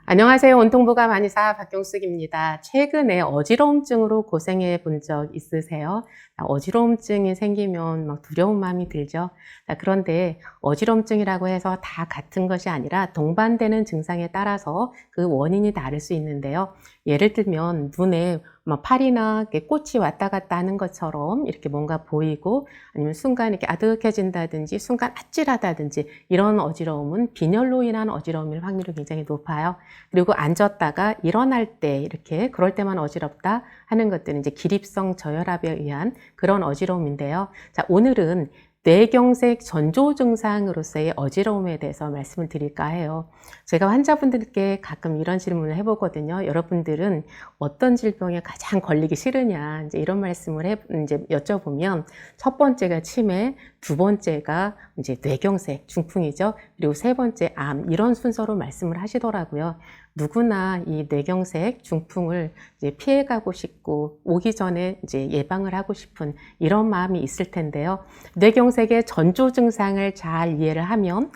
안녕하세요. 온통보감 한의사 박경숙입니다. 최근에 어지러움증으로 고생해 본 적 있으세요? 어지러움증이 생기면 막 두려운 마음이 들죠. 그런데 어지러움증이라고 해서 다 같은 것이 아니라 동반되는 증상에 따라서 그 원인이 다를 수 있는데요. 예를 들면 눈에 막 팔이나 이렇게 꽃이 왔다 갔다 하는 것처럼 이렇게 뭔가 보이고, 아니면 순간 이렇게 아득해진다든지 순간 아찔하다든지, 이런 어지러움은 빈혈로 인한 어지러움일 확률이 굉장히 높아요. 그리고 앉았다가 일어날 때 이렇게 그럴 때만 어지럽다 하는 것들은 이제 기립성 저혈압에 의한 그런 어지러움인데요. 자, 오늘은 뇌경색 전조 증상으로서의 어지러움에 대해서 말씀을 드릴까 해요. 제가 환자분들께 가끔 이런 질문을 해보거든요. 여러분들은 어떤 질병에 가장 걸리기 싫으냐, 이제 이런 말씀을 이제 여쭤보면, 첫 번째가 치매, 두 번째가 이제 뇌경색 중풍이죠. 그리고 세 번째 암, 이런 순서로 말씀을 하시더라고요. 누구나 이 뇌경색 중풍을 이제 피해가고 싶고, 오기 전에 이제 예방을 하고 싶은 이런 마음이 있을 텐데요. 뇌경색의 전조 증상을 잘 이해를 하면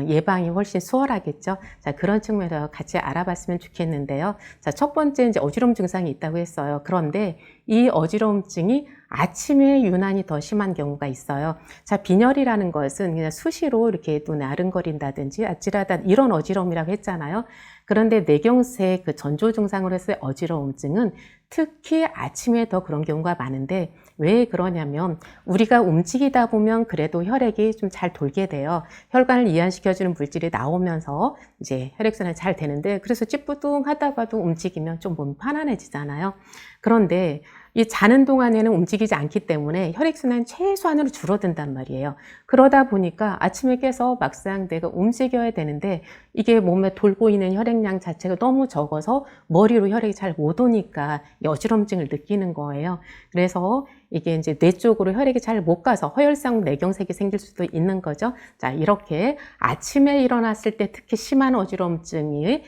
예방이 훨씬 수월하겠죠. 자, 그런 측면에서 같이 알아봤으면 좋겠는데요. 자, 첫 번째 이제 어지러움 증상이 있다고 했어요. 그런데 이 어지러움증이 아침에 유난히 더 심한 경우가 있어요. 자, 빈혈이라는 것은 그냥 수시로 이렇게 눈에 아른거린다든지 아찔하다, 이런 어지러움이라고 했잖아요. 그런데 뇌경색 그 전조 증상으로 해서의 어지러움증은 특히 아침에 더 그런 경우가 많은데, 왜 그러냐면 우리가 움직이다 보면 그래도 혈액이 좀 잘 돌게 돼요. 혈관을 이완시켜주는 물질이 나오면서 이제 혈액순환이 잘 되는데, 그래서 찌뿌둥하다가도 움직이면 좀 몸이 편안해지잖아요. 그런데 이 자는 동안에는 움직이지 않기 때문에 혈액순환이 최소한으로 줄어든단 말이에요. 그러다 보니까 아침에 깨서 막상 내가 움직여야 되는데 이게 몸에 돌고 있는 혈액량 자체가 너무 적어서 머리로 혈액이 잘 못 오니까 이 어지럼증을 느끼는 거예요. 그래서 이게 이제 뇌 쪽으로 혈액이 잘 못 가서 허혈성 뇌경색이 생길 수도 있는 거죠. 자, 이렇게 아침에 일어났을 때 특히 심한 어지럼증이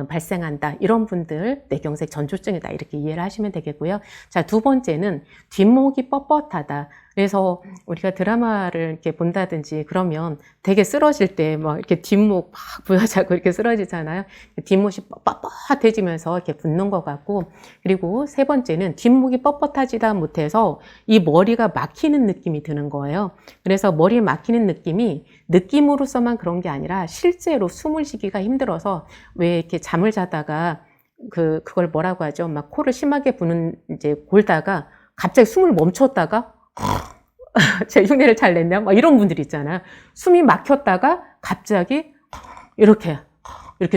발생한다, 이런 분들 뇌경색 전조증이다, 이렇게 이해를 하시면 되겠고요. 자, 두 번째는 뒷목이 뻣뻣하다. 그래서 우리가 드라마를 이렇게 본다든지 그러면 되게 쓰러질 때 막 이렇게 뒷목 막 부여잡고 이렇게 쓰러지잖아요. 뒷목이 뻣뻣해지면서 이렇게 붓는 것 같고, 그리고 세 번째는 뒷목이 뻣뻣하지다 못해서 이 머리가 막히는 느낌이 드는 거예요. 그래서 머리 막히는 느낌이 느낌으로서만 그런 게 아니라 실제로 숨을 쉬기가 힘들어서, 왜 이렇게 잠을 자다가 그걸 뭐라고 하죠? 막 코를 심하게 부는, 이제 골다가 갑자기 숨을 멈췄다가 제 흉내를 잘 냈나요? 막 이런 분들 있잖아요. 숨이 막혔다가 갑자기 이렇게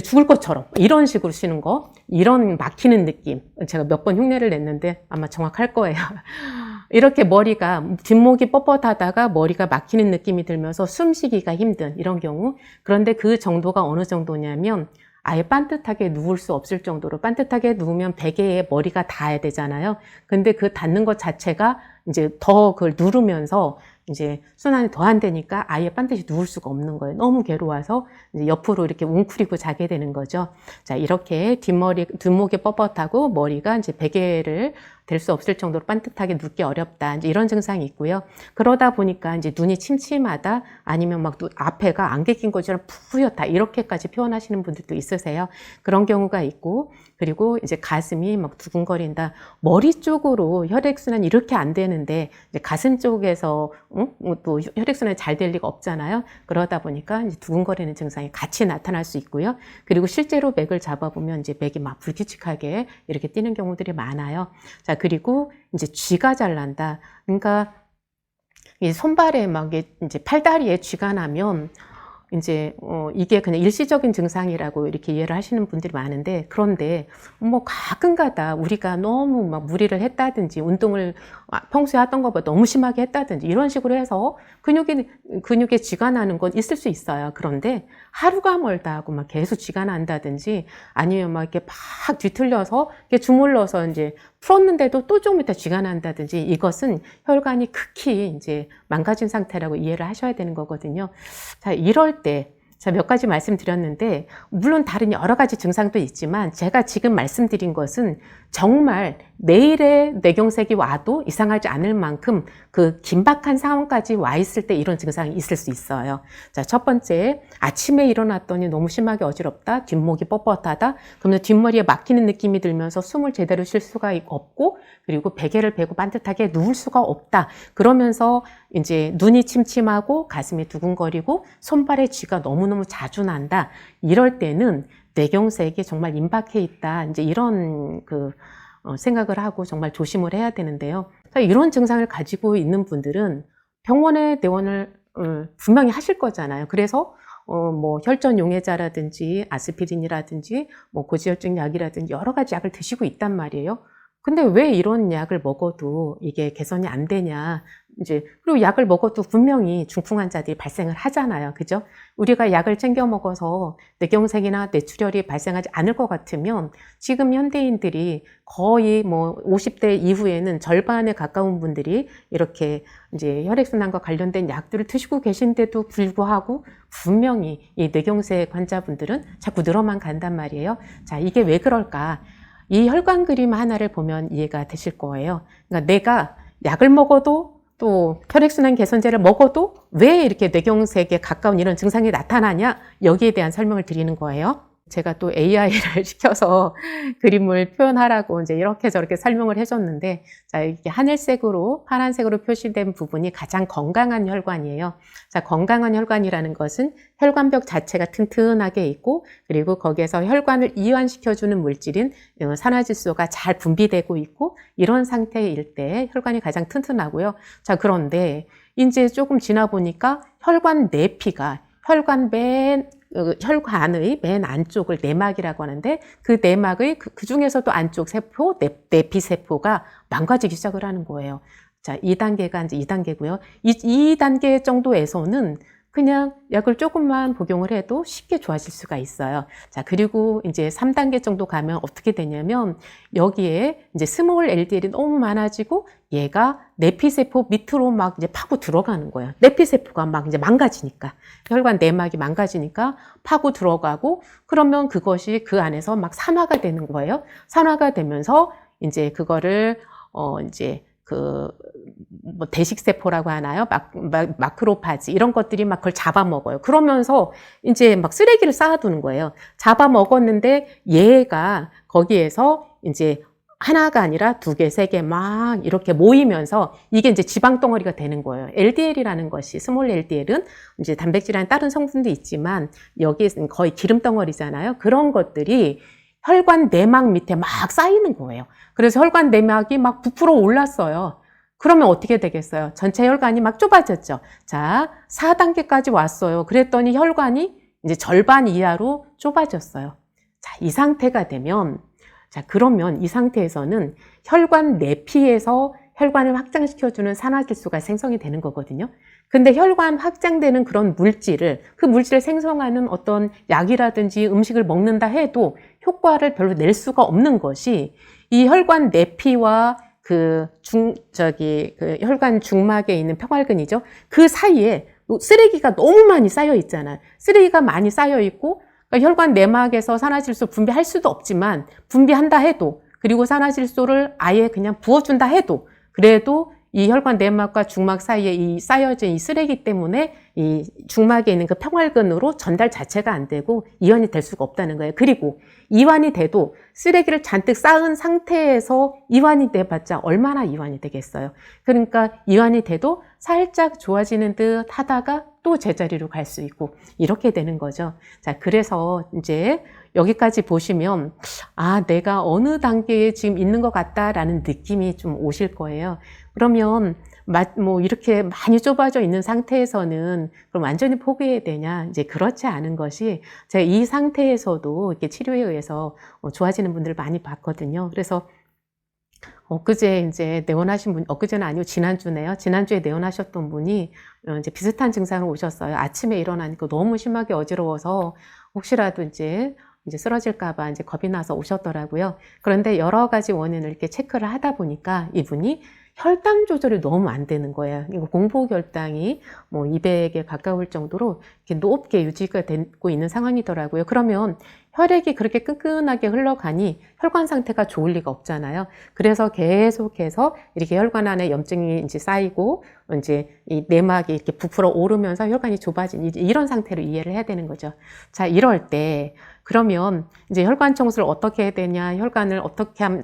죽을 것처럼 이런 식으로 쉬는 거, 이런 막히는 느낌. 제가 몇 번 흉내를 냈는데 아마 정확할 거예요. 이렇게 머리가, 뒷목이 뻣뻣하다가 머리가 막히는 느낌이 들면서 숨쉬기가 힘든 이런 경우. 그런데 그 정도가 어느 정도냐면 아예 반듯하게 누울 수 없을 정도로, 반듯하게 누우면 베개에 머리가 닿아야 되잖아요. 근데 그 닿는 것 자체가 이제 더 그걸 누르면서 이제 순환이 더 안 되니까 아예 반드시 누울 수가 없는 거예요. 너무 괴로워서 이제 옆으로 이렇게 웅크리고 자게 되는 거죠. 자, 이렇게 뒷목이 뻣뻣하고 머리가 이제 베개를 될 수 없을 정도로 반듯하게 눕기 어렵다, 이제 이런 증상이 있고요. 그러다 보니까 이제 눈이 침침하다, 아니면 막 앞에가 안개 낀 것처럼 푸옇다, 이렇게까지 표현하시는 분들도 있으세요. 그런 경우가 있고, 그리고 이제 가슴이 막 두근거린다. 머리 쪽으로 혈액순환이 이렇게 안 되는데 이제 가슴 쪽에서 또 혈액순환이 잘 될 리가 없잖아요. 그러다 보니까 이제 두근거리는 증상이 같이 나타날 수 있고요. 그리고 실제로 맥을 잡아보면 이제 맥이 막 불규칙하게 이렇게 뛰는 경우들이 많아요. 자, 그리고 이제 쥐가 잘 난다. 그러니까 이 손발에 막 이제 팔다리에 쥐가 나면 이제 이게 그냥 일시적인 증상이라고 이렇게 이해를 하시는 분들이 많은데, 그런데 뭐 가끔가다 우리가 너무 막 무리를 했다든지, 운동을 평소에 하던 것보다 너무 심하게 했다든지, 이런 식으로 해서 근육에 쥐가 나는 건 있을 수 있어요. 그런데 하루가 멀다 하고 막 계속 쥐가 난다든지, 아니면 막 이렇게 막 뒤틀려서 이렇게 주물러서 이제 풀었는데도 또 좀 이따 쥐가 난다든지, 이것은 혈관이 극히 이제 망가진 상태라고 이해를 하셔야 되는 거거든요. 자, 이럴 때 자, 몇 가지 말씀드렸는데, 물론 다른 여러 가지 증상도 있지만, 제가 지금 말씀드린 것은 정말 내일의 뇌경색이 와도 이상하지 않을 만큼 그 긴박한 상황까지 와 있을 때 이런 증상이 있을 수 있어요. 자, 첫 번째, 아침에 일어났더니 너무 심하게 어지럽다, 뒷목이 뻣뻣하다, 그러면 뒷머리에 막히는 느낌이 들면서 숨을 제대로 쉴 수가 없고, 그리고 베개를 베고 반듯하게 누울 수가 없다. 그러면서 이제 눈이 침침하고 가슴이 두근거리고 손발에 쥐가 너무너무 자주 난다. 이럴 때는 뇌경색이 정말 임박해 있다. 이제 이런 생각을 하고 정말 조심을 해야 되는데요. 이런 증상을 가지고 있는 분들은 병원에 내원을 분명히 하실 거잖아요. 그래서 뭐 혈전 용해자라든지 아스피린이라든지 뭐 고지혈증 약이라든지 여러 가지 약을 드시고 있단 말이에요. 근데 왜 이런 약을 먹어도 이게 개선이 안 되냐. 이제, 그리고 약을 먹어도 분명히 중풍 환자들이 발생을 하잖아요. 그죠? 우리가 약을 챙겨 먹어서 뇌경색이나 뇌출혈이 발생하지 않을 것 같으면 지금 현대인들이 거의 뭐 50대 이후에는 절반에 가까운 분들이 이렇게 이제 혈액순환과 관련된 약들을 드시고 계신데도 불구하고 분명히 이 뇌경색 환자분들은 자꾸 늘어만 간단 말이에요. 자, 이게 왜 그럴까? 이 혈관 그림 하나를 보면 이해가 되실 거예요. 그러니까 내가 약을 먹어도 또 혈액순환 개선제를 먹어도 왜 이렇게 뇌경색에 가까운 이런 증상이 나타나냐? 여기에 대한 설명을 드리는 거예요. 제가 또 AI를 시켜서 그림을 표현하라고 이제 이렇게 저렇게 설명을 해줬는데, 자, 이게 하늘색으로, 파란색으로 표시된 부분이 가장 건강한 혈관이에요. 자, 건강한 혈관이라는 것은 혈관벽 자체가 튼튼하게 있고, 그리고 거기에서 혈관을 이완시켜주는 물질인 산화질소가 잘 분비되고 있고, 이런 상태일 때 혈관이 가장 튼튼하고요. 자, 그런데 이제 조금 지나 보니까 혈관 내피가 혈관의 맨 안쪽을 내막이라고 하는데 그 내막의 그 중에서도 안쪽 세포, 내피세포가 망가지기 시작을 하는 거예요. 자, 2단계가 이제 2단계고요. 2단계 정도에서는 그냥 약을 조금만 복용을 해도 쉽게 좋아질 수가 있어요. 자, 그리고 이제 3단계 정도 가면 어떻게 되냐면 여기에 이제 스몰 LDL이 너무 많아지고 얘가 내피세포 밑으로 막 이제 파고 들어가는 거예요. 내피세포가 막 이제 망가지니까. 혈관 내막이 망가지니까 파고 들어가고 그러면 그것이 그 안에서 막 산화가 되는 거예요. 산화가 되면서 이제 그거를 이제 뭐 대식세포라고 하나요? 마크로파지 이런 것들이 막 그걸 잡아먹어요. 그러면서 이제 막 쓰레기를 쌓아두는 거예요. 잡아먹었는데 얘가 거기에서 이제 하나가 아니라 2개, 3개 막 이렇게 모이면서 이게 이제 지방덩어리가 되는 거예요. LDL이라는 것이, 스몰 LDL은 이제 단백질이라는 다른 성분도 있지만 여기에 거의 기름덩어리잖아요. 그런 것들이 혈관 내막 밑에 막 쌓이는 거예요. 그래서 혈관 내막이 막 부풀어 올랐어요. 그러면 어떻게 되겠어요? 전체 혈관이 막 좁아졌죠. 자, 4단계까지 왔어요. 그랬더니 혈관이 이제 절반 이하로 좁아졌어요. 자, 이 상태가 되면, 자, 그러면 이 상태에서는 혈관 내피에서 혈관을 확장시켜주는 산화질소가 생성이 되는 거거든요. 근데 혈관 확장되는 그런 물질을, 그 물질을 생성하는 어떤 약이라든지 음식을 먹는다 해도 효과를 별로 낼 수가 없는 것이 이 혈관 내피와 혈관 중막에 있는 평활근이죠. 그 사이에 쓰레기가 너무 많이 쌓여 있잖아요. 쓰레기가 많이 쌓여 있고, 그러니까 혈관 내막에서 산화질소 분비할 수도 없지만, 분비한다 해도, 그리고 산화질소를 아예 그냥 부어준다 해도, 그래도 이 혈관 내막과 중막 사이에 이 쌓여진 이 쓰레기 때문에 이 중막에 있는 그 평활근으로 전달 자체가 안 되고 이완이 될 수가 없다는 거예요. 그리고 이완이 돼도 쓰레기를 잔뜩 쌓은 상태에서 이완이 돼봤자 얼마나 이완이 되겠어요. 그러니까 이완이 돼도 살짝 좋아지는 듯 하다가 또 제자리로 갈 수 있고 이렇게 되는 거죠. 자, 그래서 이제 여기까지 보시면 아, 내가 어느 단계에 지금 있는 것 같다라는 느낌이 좀 오실 거예요. 그러면 뭐 이렇게 많이 좁아져 있는 상태에서는 그럼 완전히 포기해야 되냐? 이제 그렇지 않은 것이 제가 이 상태에서도 이렇게 치료에 의해서 좋아지는 분들을 많이 봤거든요. 그래서 엊그제 이제 내원하신 분, 엊그제는 아니고 지난주네요. 지난주에 내원하셨던 분이 이제 비슷한 증상을 오셨어요. 아침에 일어나니까 너무 심하게 어지러워서 혹시라도 이제 쓰러질까봐 이제 겁이 나서 오셨더라고요. 그런데 여러 가지 원인을 이렇게 체크를 하다 보니까 이분이 혈당 조절이 너무 안 되는 거예요. 이거 공복혈당이 뭐 200에 가까울 정도로 이렇게 높게 유지가 되고 있는 상황이더라고요. 그러면 혈액이 그렇게 끈끈하게 흘러가니 혈관 상태가 좋을 리가 없잖아요. 그래서 계속해서 이렇게 혈관 안에 염증이 이제 쌓이고 이제 이 내막이 이렇게 부풀어 오르면서 혈관이 좁아진 이런 상태로 이해를 해야 되는 거죠. 자, 이럴 때 그러면 이제 혈관 청소를 어떻게 해야 되냐, 혈관을 어떻게 하면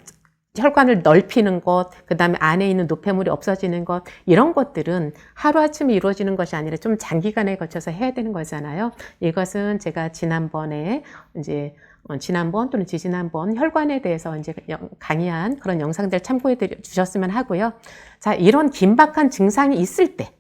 혈관을 넓히는 것, 그 다음에 안에 있는 노폐물이 없어지는 것, 이런 것들은 하루아침에 이루어지는 것이 아니라 좀 장기간에 거쳐서 해야 되는 거잖아요. 이것은 제가 지난번에 이제 지난번 또는 지지난번 혈관에 대해서 이제 강의한 그런 영상들 참고해 주셨으면 하고요. 자, 이런 긴박한 증상이 있을 때,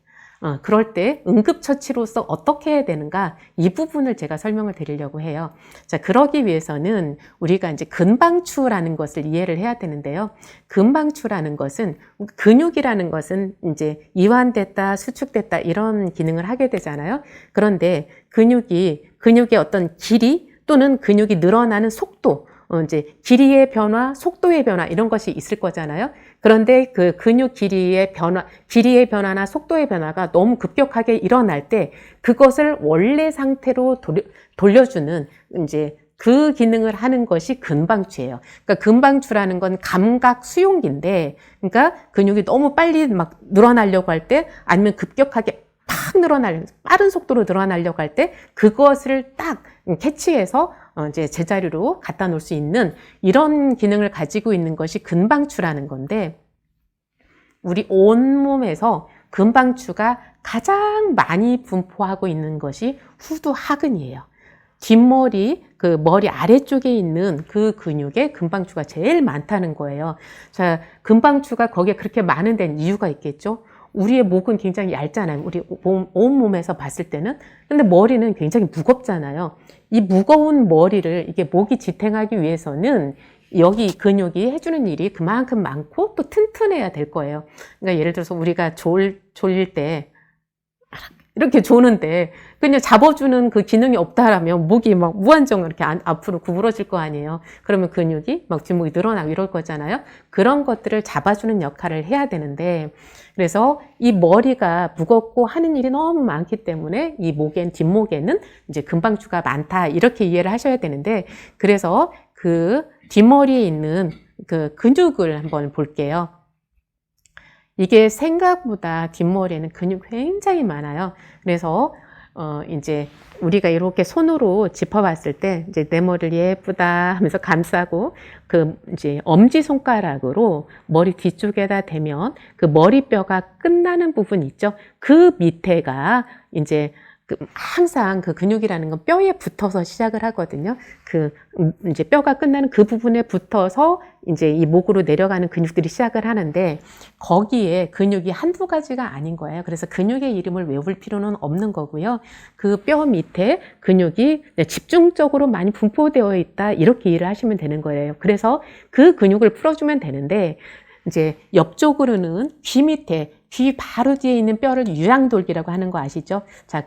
그럴 때 응급처치로서 어떻게 해야 되는가, 이 부분을 제가 설명을 드리려고 해요. 자, 그러기 위해서는 우리가 이제 근방추라는 것을 이해를 해야 되는데요. 근방추라는 것은, 근육이라는 것은 이제 이완됐다, 수축됐다 이런 기능을 하게 되잖아요. 그런데 근육의 어떤 길이 또는 근육이 늘어나는 속도, 이제 길이의 변화, 속도의 변화 이런 것이 있을 거잖아요. 그런데 그 근육 길이의 변화나 속도의 변화가 너무 급격하게 일어날 때 그것을 원래 상태로 돌려주는 이제 그 기능을 하는 것이 근방추예요. 그러니까 근방추라는 건 감각 수용기인데, 그러니까 근육이 너무 빨리 막 늘어나려고 할 때 아니면 급격하게 팍 빠른 속도로 늘어나려고 할 때 그것을 딱 캐치해서 이제 제자리로 갖다 놓을 수 있는 이런 기능을 가지고 있는 것이 근방추라는 건데, 우리 온몸에서 근방추가 가장 많이 분포하고 있는 것이 후두하근이에요. 뒷머리, 그 머리 아래쪽에 있는 그 근육에 근방추가 제일 많다는 거예요. 자, 근방추가 거기에 그렇게 많은 데는 이유가 있겠죠. 우리의 목은 굉장히 얇잖아요. 우리 온몸에서 봤을 때는. 근데 머리는 굉장히 무겁잖아요. 이 무거운 머리를 이게 목이 지탱하기 위해서는 여기 근육이 해주는 일이 그만큼 많고 또 튼튼해야 될 거예요. 그러니까 예를 들어서 우리가 졸릴 때 이렇게 조는데 그냥 잡아주는 그 기능이 없다라면 목이 막 무한정으로 이렇게 앞으로 구부러질 거 아니에요. 그러면 근육이 막 뒷목이 늘어나고 이럴 거잖아요. 그런 것들을 잡아주는 역할을 해야 되는데, 그래서 이 머리가 무겁고 하는 일이 너무 많기 때문에 이 뒷목에는 이제 근방추가 많다 이렇게 이해를 하셔야 되는데, 그래서 그 뒷머리에 있는 그 근육을 한번 볼게요. 이게 생각보다 뒷머리에는 근육이 굉장히 많아요. 그래서 이제 우리가 이렇게 손으로 짚어봤을 때 이제 내 머리를 예쁘다 하면서 감싸고 그 이제 엄지손가락으로 머리 뒤쪽에다 대면 그 머리뼈가 끝나는 부분 있죠. 그 밑에가 이제 항상 그 근육이라는 건 뼈에 붙어서 시작을 하거든요. 이제 뼈가 끝나는 그 부분에 붙어서 이제 이 목으로 내려가는 근육들이 시작을 하는데, 거기에 근육이 한두 가지가 아닌 거예요. 그래서 근육의 이름을 외울 필요는 없는 거고요. 그 뼈 밑에 근육이 집중적으로 많이 분포되어 있다 이렇게 이해를 하시면 되는 거예요. 그래서 그 근육을 풀어주면 되는데, 이제 옆쪽으로는 귀 밑에, 귀 바로 뒤에 있는 뼈를 유양돌기라고 하는 거 아시죠? 자,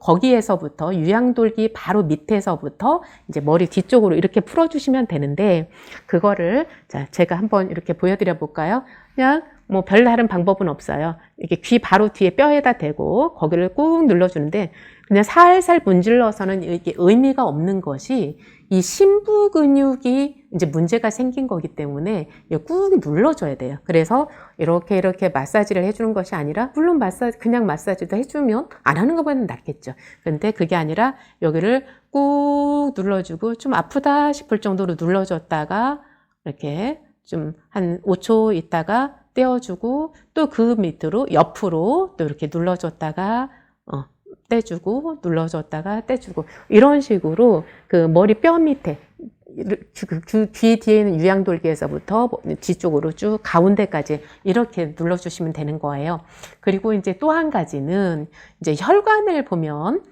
거기에서부터 유양돌기 바로 밑에서부터 이제 머리 뒤쪽으로 이렇게 풀어주시면 되는데, 그거를 자, 제가 한번 이렇게 보여드려 볼까요? 그냥 뭐 별다른 방법은 없어요. 이렇게 귀 바로 뒤에 뼈에다 대고 거기를 꾹 눌러주는데, 그냥 살살 문질러서는 이게 의미가 없는 것이 이 심부 근육이 이제 문제가 생긴 거기 때문에 꾹 눌러줘야 돼요. 그래서 이렇게 마사지를 해주는 것이 아니라, 물론 그냥 마사지도 해주면 안 하는 것보다는 낫겠죠. 근데 그게 아니라 여기를 꾹 눌러주고 좀 아프다 싶을 정도로 눌러줬다가 이렇게 좀 한 5초 있다가 떼어주고, 또 그 밑으로 옆으로 또 이렇게 눌러줬다가 떼주고, 눌러줬다가 떼주고, 이런 식으로 그 머리 뼈 밑에 귀 뒤에 있는 유양돌기에서부터 뒤쪽으로 쭉 가운데까지 이렇게 눌러주시면 되는 거예요. 그리고 이제 또 한 가지는 이제 혈관을 보면,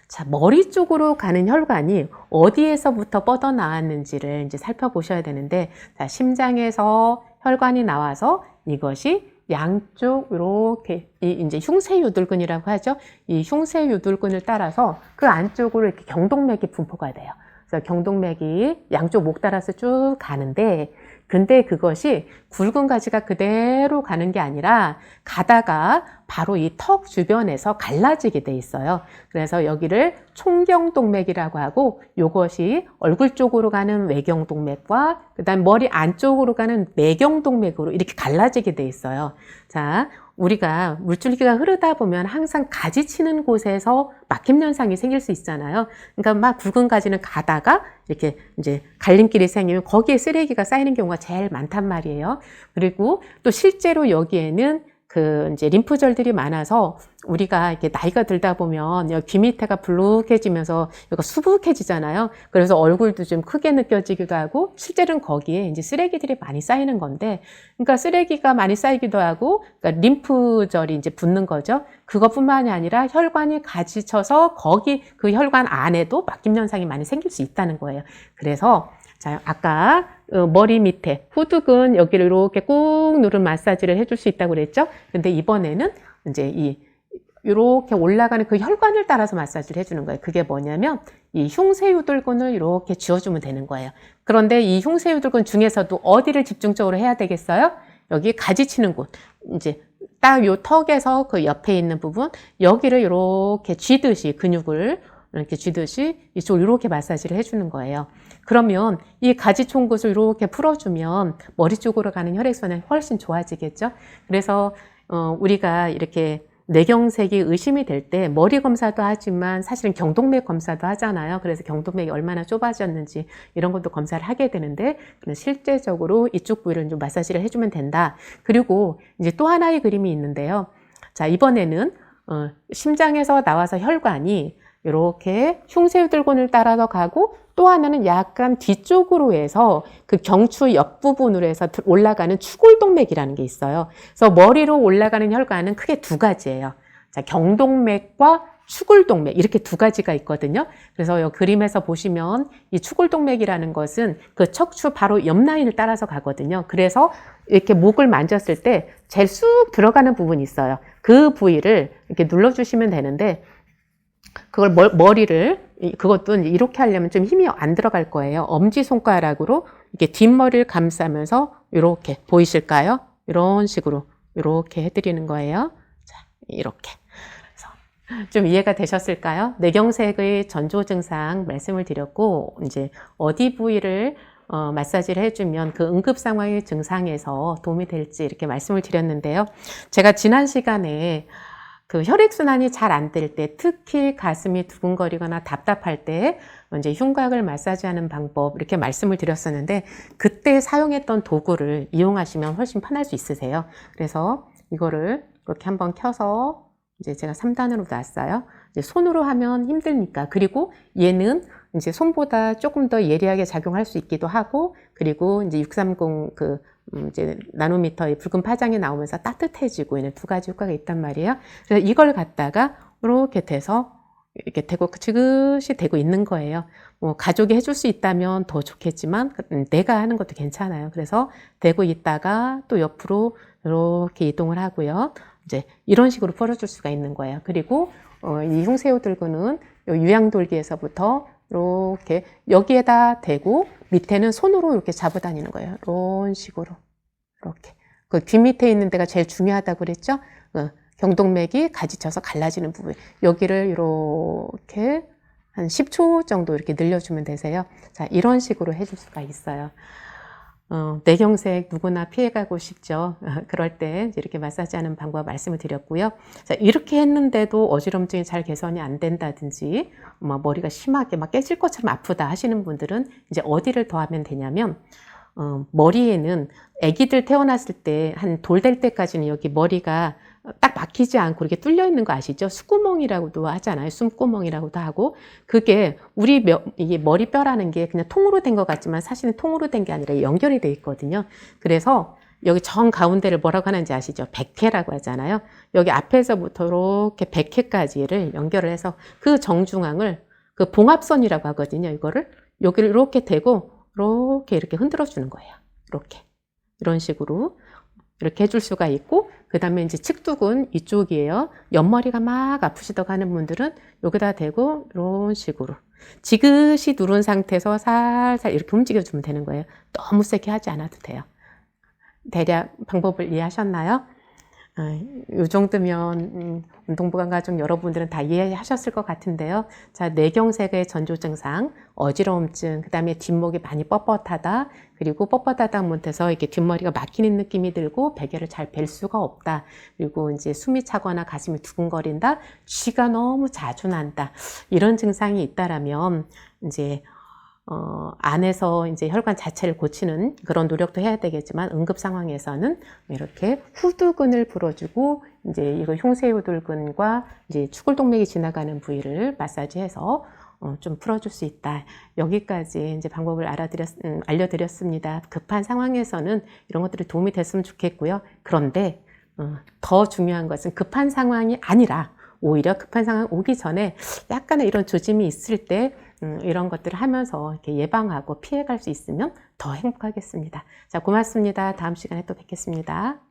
자, 머리 쪽으로 가는 혈관이 어디에서부터 뻗어나왔는지를 이제 살펴보셔야 되는데, 자, 심장에서 혈관이 나와서 이것이 양쪽 이렇게 이제 흉쇄유돌근이라고 하죠. 이 흉쇄유돌근을 따라서 그 안쪽으로 이렇게 경동맥이 분포가 돼요. 그래서 경동맥이 양쪽 목 따라서 쭉 가는데, 근데 그것이 굵은 가지가 그대로 가는 게 아니라 가다가 바로 이 턱 주변에서 갈라지게 돼 있어요. 그래서 여기를 총경동맥이라고 하고 요것이 얼굴 쪽으로 가는 외경동맥과 그다음 머리 안쪽으로 가는 내경동맥으로 이렇게 갈라지게 돼 있어요. 자, 우리가 물줄기가 흐르다 보면 항상 가지 치는 곳에서 막힘 현상이 생길 수 있잖아요. 그러니까 막 굵은 가지는 가다가 이렇게 이제 갈림길이 생기면 거기에 쓰레기가 쌓이는 경우가 제일 많단 말이에요. 그리고 또 실제로 여기에는 그 이제 림프절들이 많아서 우리가 이렇게 나이가 들다 보면 여기 귀 밑에가 불룩해지면서 여기가 수북해지잖아요. 그래서 얼굴도 좀 크게 느껴지기도 하고 실제로는 거기에 이제 쓰레기들이 많이 쌓이는 건데, 그러니까 쓰레기가 많이 쌓이기도 하고, 그러니까 림프절이 이제 붙는 거죠. 그것뿐만이 아니라 혈관이 가지쳐서 거기 그 혈관 안에도 막힘 현상이 많이 생길 수 있다는 거예요. 그래서 자, 아까 머리 밑에 후두근 여기를 이렇게 꾹 누른 마사지를 해줄 수 있다고 그랬죠? 근데 이번에는 이제 이렇게 올라가는 그 혈관을 따라서 마사지를 해주는 거예요. 그게 뭐냐면 이 흉쇄유돌근을 이렇게 쥐어주면 되는 거예요. 그런데 이 흉쇄유돌근 중에서도 어디를 집중적으로 해야 되겠어요? 여기 가지치는 곳, 이제 딱 요 턱에서 그 옆에 있는 부분, 여기를 이렇게 쥐듯이 근육을 이렇게 쥐듯이 이쪽을 이렇게 마사지를 해주는 거예요. 그러면 이 가지총굿을 이렇게 풀어주면 머리 쪽으로 가는 혈액순환이 훨씬 좋아지겠죠. 그래서 우리가 이렇게 뇌경색이 의심이 될 때 머리 검사도 하지만 사실은 경동맥 검사도 하잖아요. 그래서 경동맥이 얼마나 좁아졌는지 이런 것도 검사를 하게 되는데, 실제적으로 이쪽 부위를 좀 마사지를 해주면 된다. 그리고 이제 또 하나의 그림이 있는데요. 자, 이번에는 심장에서 나와서 혈관이 이렇게 흉쇄유돌근을 따라서 가고, 또 하나는 약간 뒤쪽으로 해서 그 경추 옆부분으로 해서 올라가는 추골동맥이라는 게 있어요. 그래서 머리로 올라가는 혈관은 크게 두 가지예요. 자, 경동맥과 추골동맥 이렇게 두 가지가 있거든요. 그래서 이 그림에서 보시면 이 추골동맥이라는 것은 그 척추 바로 옆 라인을 따라서 가거든요. 그래서 이렇게 목을 만졌을 때 제일 쑥 들어가는 부분이 있어요. 그 부위를 이렇게 눌러주시면 되는데, 그걸 머리를 그것도 이렇게 하려면 좀 힘이 안 들어갈 거예요. 엄지손가락으로 이렇게 뒷머리를 감싸면서 이렇게 보이실까요? 이런 식으로 이렇게 해드리는 거예요. 자, 이렇게. 그래서 좀 이해가 되셨을까요? 뇌경색의 전조 증상 말씀을 드렸고, 이제 어디 부위를 마사지를 해주면 그 응급 상황의 증상에서 도움이 될지 이렇게 말씀을 드렸는데요. 제가 지난 시간에 그 혈액순환이 잘 안 될 때, 특히 가슴이 두근거리거나 답답할 때 이제 흉곽을 마사지하는 방법 이렇게 말씀을 드렸었는데, 그때 사용했던 도구를 이용하시면 훨씬 편할 수 있으세요. 그래서 이거를 이렇게 한번 켜서 이제 제가 3단으로 놨어요. 이제 손으로 하면 힘드니까. 그리고 얘는 이제 손보다 조금 더 예리하게 작용할 수 있기도 하고, 그리고 이제 630 이제 나노미터의 붉은 파장이 나오면서 따뜻해지고 있는 두 가지 효과가 있단 말이에요. 그래서 이걸 갖다가 이렇게 돼서 이렇게 되고 지그시 되고 있는 거예요. 뭐 가족이 해줄 수 있다면 더 좋겠지만 내가 하는 것도 괜찮아요. 그래서 되고 있다가 또 옆으로 이렇게 이동을 하고요. 이제 이런 식으로 풀어줄 수가 있는 거예요. 그리고 이 흉쇄유돌근은 유양돌기에서부터 이렇게 여기에다 대고 밑에는 손으로 이렇게 잡아 다니는 거예요. 이런 식으로 이렇게. 그 귀 밑에 있는 데가 제일 중요하다고 그랬죠? 경동맥이 가지쳐서 갈라지는 부분. 여기를 이렇게 한 10초 정도 이렇게 늘려주면 되세요. 자, 이런 식으로 해줄 수가 있어요. 뇌경색 누구나 피해가고 싶죠. 그럴 때 이렇게 마사지하는 방법 말씀을 드렸고요. 자, 이렇게 했는데도 어지럼증이 잘 개선이 안 된다든지, 머리가 심하게 막 깨질 것처럼 아프다 하시는 분들은 이제 어디를 더 하면 되냐면, 머리에는 아기들 태어났을 때 한 돌 될 때까지는 여기 머리가 딱 막히지 않고 이렇게 뚫려 있는 거 아시죠? 숨구멍이라고도 하잖아요. 숨구멍이라고도 하고. 그게 이게 머리뼈라는 게 그냥 통으로 된 것 같지만 사실은 통으로 된 게 아니라 연결이 돼 있거든요. 그래서 여기 정 가운데를 뭐라고 하는지 아시죠? 백회라고 하잖아요. 여기 앞에서부터 이렇게 백회까지를 연결을 해서 그 정중앙을 그 봉합선이라고 하거든요. 이거를 여기를 이렇게 대고 이렇게 흔들어 주는 거예요. 이렇게. 이런 식으로 이렇게 해줄 수가 있고, 그 다음에 이제 측두근 이쪽이에요. 옆머리가 막 아프시다고 하는 분들은 여기다 대고 이런 식으로 지그시 누른 상태에서 살살 이렇게 움직여주면 되는 거예요. 너무 세게 하지 않아도 돼요. 대략 방법을 이해하셨나요? 이 정도면 운동부관 가족 여러분들은 다 이해하셨을 것 같은데요. 자, 뇌경색의 전조 증상, 어지러움증, 그 다음에 뒷목이 많이 뻣뻣하다, 그리고 뻣뻣하다 못해서 이렇게 뒷머리가 막히는 느낌이 들고 베개를 잘 벨 수가 없다, 그리고 이제 숨이 차거나 가슴이 두근거린다, 쥐가 너무 자주 난다, 이런 증상이 있다라면 이제 안에서 이제 혈관 자체를 고치는 그런 노력도 해야 되겠지만, 응급 상황에서는 이렇게 후두근을 풀어주고, 이제 이거 흉쇄유돌근과 이제 추골동맥이 지나가는 부위를 마사지해서 좀 풀어줄 수 있다. 여기까지 이제 방법을 알려드렸습니다. 급한 상황에서는 이런 것들이 도움이 됐으면 좋겠고요. 그런데 더 중요한 것은 급한 상황이 아니라 오히려 급한 상황 오기 전에 약간의 이런 조짐이 있을 때 이런 것들을 하면서 이렇게 예방하고 피해갈 수 있으면 더 행복하겠습니다. 자, 고맙습니다. 다음 시간에 또 뵙겠습니다.